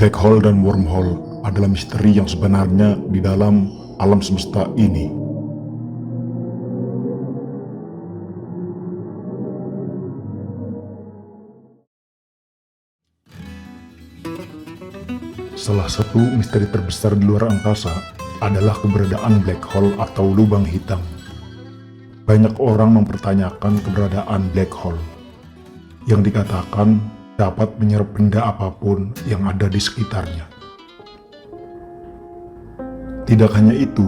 Black hole dan wormhole adalah misteri yang sebenarnya di dalam alam semesta ini. Salah satu misteri terbesar di luar angkasa adalah keberadaan black hole atau lubang hitam. Banyak orang mempertanyakan keberadaan black hole, yang dikatakan dapat menyerap benda apapun yang ada di sekitarnya. Tidak hanya itu,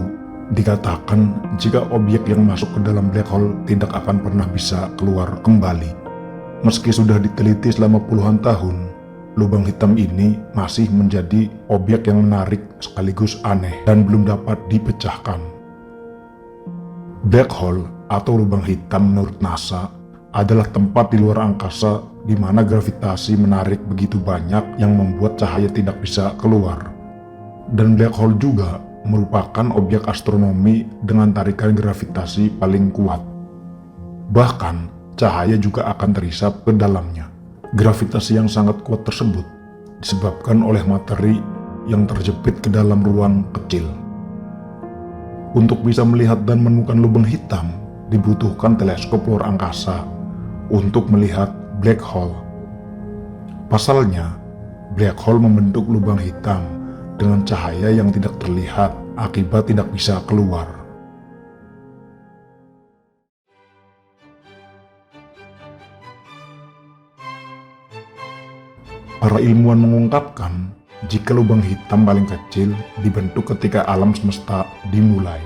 dikatakan jika objek yang masuk ke dalam black hole tidak akan pernah bisa keluar kembali. Meski sudah diteliti selama puluhan tahun, lubang hitam ini masih menjadi objek yang menarik sekaligus aneh dan belum dapat dipecahkan. Black hole atau lubang hitam menurut NASA adalah tempat di luar angkasa di mana gravitasi menarik begitu banyak yang membuat cahaya tidak bisa keluar. Dan black hole juga merupakan objek astronomi dengan tarikan gravitasi paling kuat. Bahkan, cahaya juga akan terisap ke dalamnya. Gravitasi yang sangat kuat tersebut disebabkan oleh materi yang terjepit ke dalam ruang kecil. Untuk bisa melihat dan menemukan lubang hitam, dibutuhkan teleskop luar angkasa untuk melihat black hole. Pasalnya, black hole membentuk lubang hitam dengan cahaya yang tidak terlihat akibat tidak bisa keluar. Para ilmuwan mengungkapkan jika lubang hitam paling kecil dibentuk ketika alam semesta dimulai.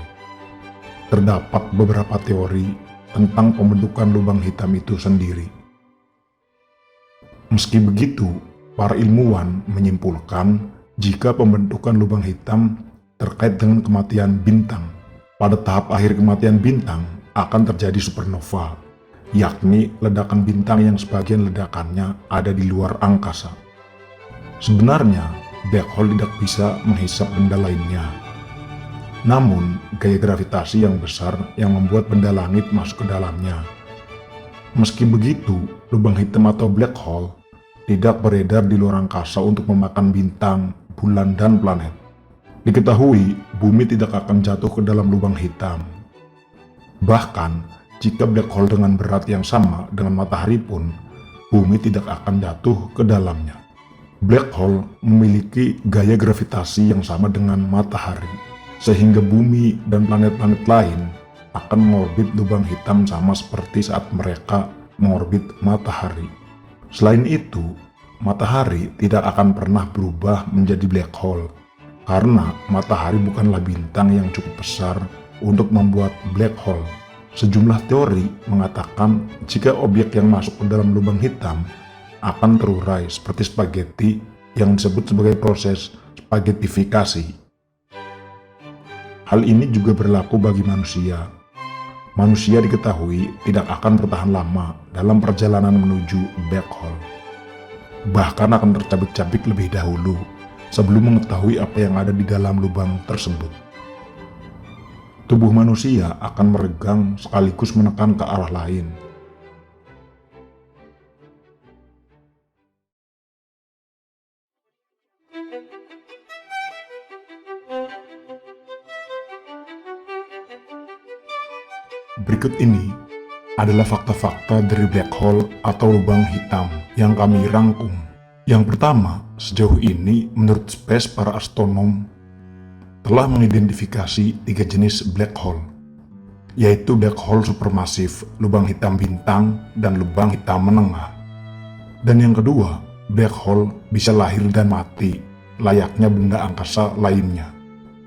Terdapat beberapa teori tentang pembentukan lubang hitam itu sendiri. Meski begitu, para ilmuwan menyimpulkan jika pembentukan lubang hitam terkait dengan kematian bintang. Pada tahap akhir kematian bintang akan terjadi supernova, yakni ledakan bintang yang sebagian ledakannya ada di luar angkasa. Sebenarnya, black hole tidak bisa menghisap benda lainnya. Namun, gaya gravitasi yang besar yang membuat benda langit masuk ke dalamnya. Meski begitu, lubang hitam atau black hole tidak beredar di luar angkasa untuk memakan bintang, bulan, dan planet. Diketahui, bumi tidak akan jatuh ke dalam lubang hitam. Bahkan, jika black hole dengan berat yang sama dengan matahari pun, bumi tidak akan jatuh ke dalamnya. Black hole memiliki gaya gravitasi yang sama dengan matahari, sehingga bumi dan planet-planet lain akan mengorbit lubang hitam sama seperti saat mereka mengorbit matahari. Selain itu, matahari tidak akan pernah berubah menjadi black hole, karena matahari bukanlah bintang yang cukup besar untuk membuat black hole. Sejumlah teori mengatakan jika objek yang masuk ke dalam lubang hitam akan terurai seperti spaghetti yang disebut sebagai proses spaghettifikasi. Hal ini juga berlaku bagi manusia. Manusia diketahui tidak akan bertahan lama dalam perjalanan menuju black hole. Bahkan akan tercabik-cabik lebih dahulu sebelum mengetahui apa yang ada di dalam lubang tersebut. Tubuh manusia akan meregang sekaligus menekan ke arah lain. Berikut ini adalah fakta-fakta dari black hole atau lubang hitam yang kami rangkum. Yang pertama, sejauh ini menurut space para astronom telah mengidentifikasi 3 jenis black hole, yaitu black hole supermassive, lubang hitam bintang, dan lubang hitam menengah. Dan yang kedua, black hole bisa lahir dan mati, layaknya benda angkasa lainnya.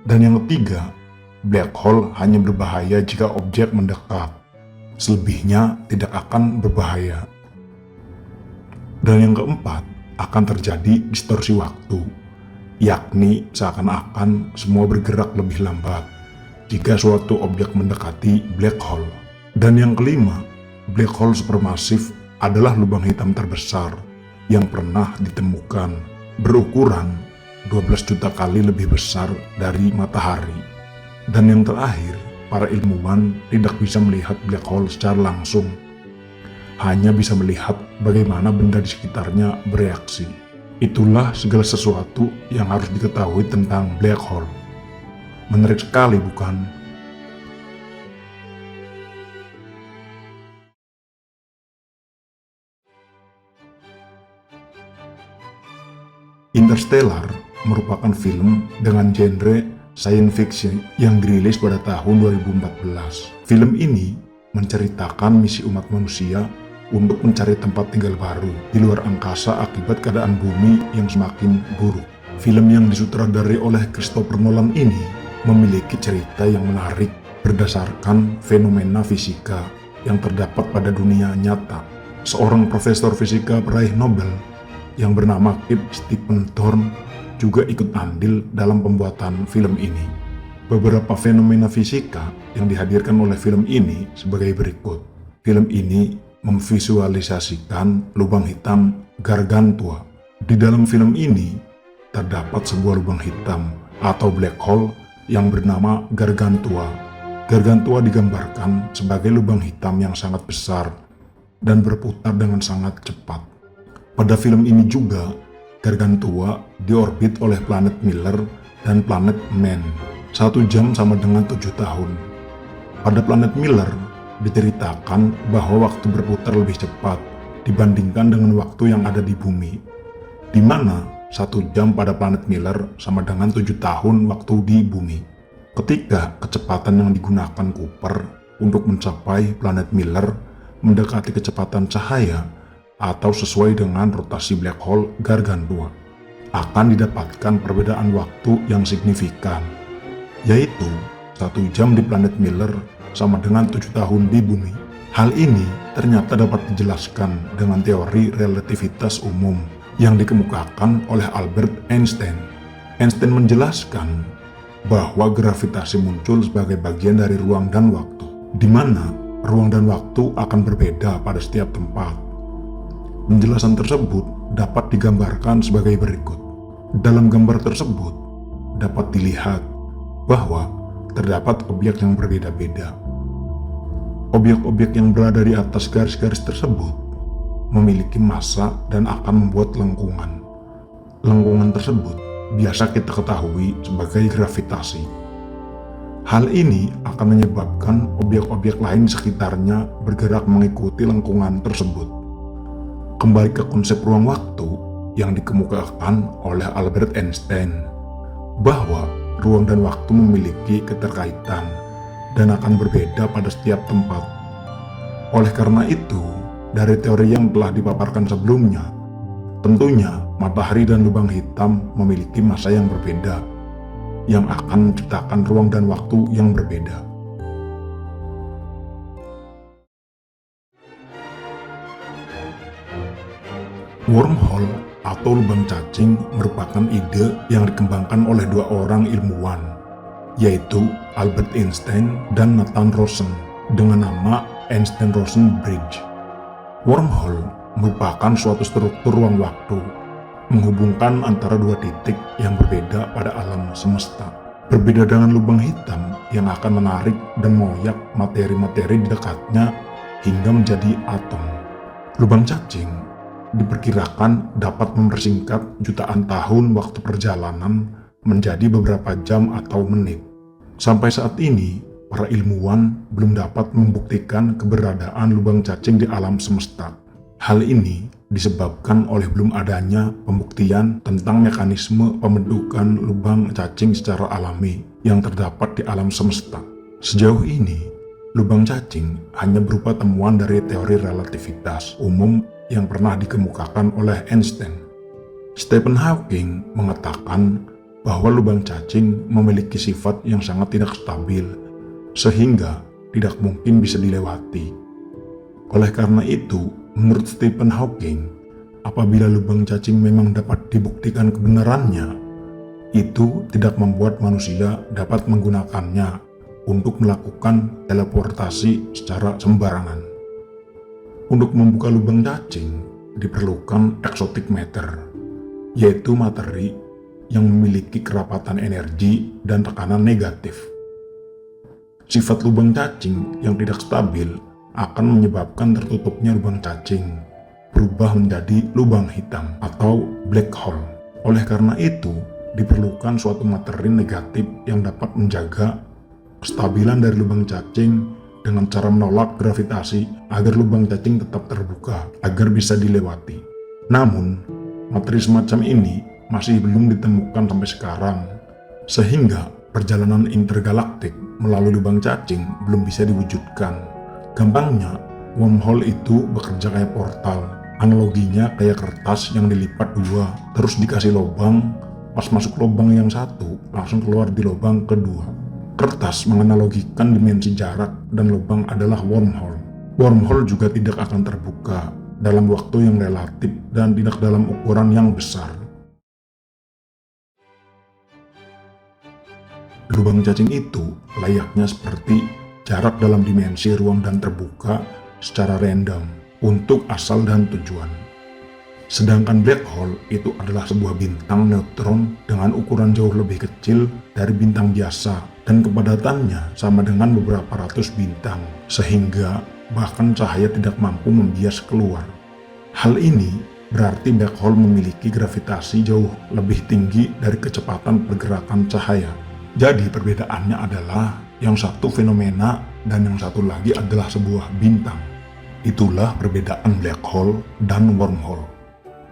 Dan yang ketiga, black hole hanya berbahaya jika objek mendekat, selebihnya tidak akan berbahaya. Dan yang keempat, akan terjadi distorsi waktu, yakni seakan-akan semua bergerak lebih lambat jika suatu objek mendekati black hole. Dan yang kelima, black hole supermassive adalah lubang hitam terbesar yang pernah ditemukan, berukuran 12 juta kali lebih besar dari matahari. Dan yang terakhir, para ilmuwan tidak bisa melihat black hole secara langsung, hanya bisa melihat bagaimana benda di sekitarnya bereaksi. Itulah segala sesuatu yang harus diketahui tentang black hole. Menarik sekali, bukan? Interstellar merupakan film dengan genre science fiction yang dirilis pada tahun 2014. Film ini menceritakan misi umat manusia untuk mencari tempat tinggal baru di luar angkasa akibat keadaan bumi yang semakin buruk. Film yang disutradarai oleh Christopher Nolan ini memiliki cerita yang menarik berdasarkan fenomena fisika yang terdapat pada dunia nyata. Seorang profesor fisika peraih Nobel yang bernama Kip Stephen Thorne juga ikut andil dalam pembuatan film ini. Beberapa fenomena fisika yang dihadirkan oleh film ini sebagai berikut. Film ini memvisualisasikan lubang hitam Gargantua. Di dalam film ini terdapat sebuah lubang hitam atau black hole yang bernama Gargantua. Gargantua digambarkan sebagai lubang hitam yang sangat besar dan berputar dengan sangat cepat. Pada film ini juga, Gargantua diorbit oleh planet Miller dan planet Man. 1 jam sama dengan 7 tahun. Pada planet Miller, diceritakan bahwa waktu berputar lebih cepat dibandingkan dengan waktu yang ada di bumi, di mana 1 jam pada planet Miller sama dengan 7 tahun waktu di bumi. Ketika kecepatan yang digunakan Cooper untuk mencapai planet Miller mendekati kecepatan cahaya, atau sesuai dengan rotasi black hole Gargantua, akan didapatkan perbedaan waktu yang signifikan, yaitu 1 jam di planet Miller sama dengan 7 tahun di bumi. Hal ini ternyata dapat dijelaskan dengan teori relativitas umum yang dikemukakan oleh Albert Einstein. Einstein menjelaskan bahwa gravitasi muncul sebagai bagian dari ruang dan waktu, di mana ruang dan waktu akan berbeda pada setiap tempat. Penjelasan tersebut dapat digambarkan sebagai berikut. Dalam gambar tersebut dapat dilihat bahwa terdapat objek yang berbeda-beda. Objek-objek yang berada di atas garis-garis tersebut memiliki massa dan akan membuat lengkungan. Lengkungan tersebut biasa kita ketahui sebagai gravitasi. Hal ini akan menyebabkan objek-objek lain di sekitarnya bergerak mengikuti lengkungan tersebut. Kembali ke konsep ruang waktu yang dikemukakan oleh Albert Einstein, bahwa ruang dan waktu memiliki keterkaitan dan akan berbeda pada setiap tempat. Oleh karena itu, dari teori yang telah dipaparkan sebelumnya, tentunya matahari dan lubang hitam memiliki massa yang berbeda, yang akan menciptakan ruang dan waktu yang berbeda. Wormhole atau lubang cacing merupakan ide yang dikembangkan oleh 2 orang ilmuwan, yaitu Albert Einstein dan Nathan Rosen, dengan nama Einstein-Rosen Bridge. Wormhole merupakan suatu struktur ruang waktu menghubungkan antara 2 titik yang berbeda pada alam semesta. Berbeda dengan lubang hitam yang akan menarik dan mengoyak materi-materi di dekatnya hingga menjadi atom. Lubang cacing diperkirakan dapat mempersingkat jutaan tahun waktu perjalanan menjadi beberapa jam atau menit. Sampai saat ini, para ilmuwan belum dapat membuktikan keberadaan lubang cacing di alam semesta. Hal ini disebabkan oleh belum adanya pembuktian tentang mekanisme pembentukan lubang cacing secara alami yang terdapat di alam semesta. Sejauh ini, lubang cacing hanya berupa temuan dari teori relativitas umum yang pernah dikemukakan oleh Einstein. Stephen Hawking mengatakan bahwa lubang cacing memiliki sifat yang sangat tidak stabil, sehingga tidak mungkin bisa dilewati. Oleh karena itu, menurut Stephen Hawking, apabila lubang cacing memang dapat dibuktikan kebenarannya, itu tidak membuat manusia dapat menggunakannya untuk melakukan teleportasi secara sembarangan. Untuk membuka lubang cacing diperlukan exotic matter, yaitu materi yang memiliki kerapatan energi dan tekanan negatif. Sifat lubang cacing yang tidak stabil akan menyebabkan tertutupnya lubang cacing. berubah menjadi lubang hitam atau black hole. Oleh karena itu, diperlukan suatu materi negatif yang dapat menjaga kestabilan dari lubang cacing dengan cara menolak gravitasi agar lubang cacing tetap terbuka, agar bisa dilewati. Namun, materi semacam ini masih belum ditemukan sampai sekarang, sehingga perjalanan intergalaktik melalui lubang cacing belum bisa diwujudkan. Gampangnya, wormhole itu bekerja kayak portal. Analoginya kayak kertas yang dilipat dua, terus dikasih lubang, pas masuk lubang yang satu, langsung keluar di lubang kedua. Kertas menganalogikan dimensi jarak dan lubang adalah wormhole. Wormhole juga tidak akan terbuka dalam waktu yang relatif dan tidak dalam ukuran yang besar. Lubang cacing itu layaknya seperti jarak dalam dimensi ruang dan terbuka secara random untuk asal dan tujuan. Sedangkan black hole itu adalah sebuah bintang neutron dengan ukuran jauh lebih kecil dari bintang biasa dan kepadatannya sama dengan beberapa ratus bintang, sehingga bahkan cahaya tidak mampu membias keluar. Hal ini berarti black hole memiliki gravitasi jauh lebih tinggi dari kecepatan pergerakan cahaya. Jadi perbedaannya adalah yang satu fenomena dan yang satu lagi adalah sebuah bintang. Itulah perbedaan black hole dan wormhole.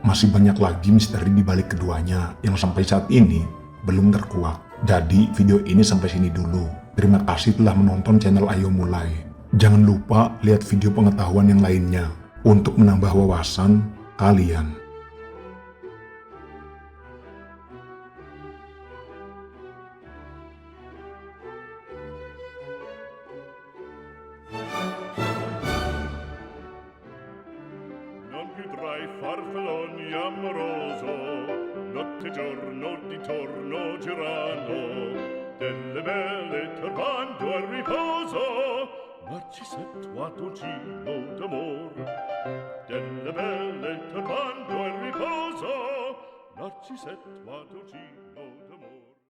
Masih banyak lagi misteri di balik keduanya yang sampai saat ini belum terkuak. Jadi video ini sampai sini dulu. Terima kasih telah menonton channel Ayo Mulai. Jangan lupa lihat video pengetahuan yang lainnya untuk menambah wawasan kalian. Tra i farfalloni amoroso, notte e giorno di torno girando, delle belle turbando al riposo, Narcisetto a tuo giro d'amor. Delle belle turbando al riposo, Narcisetto a tuo giro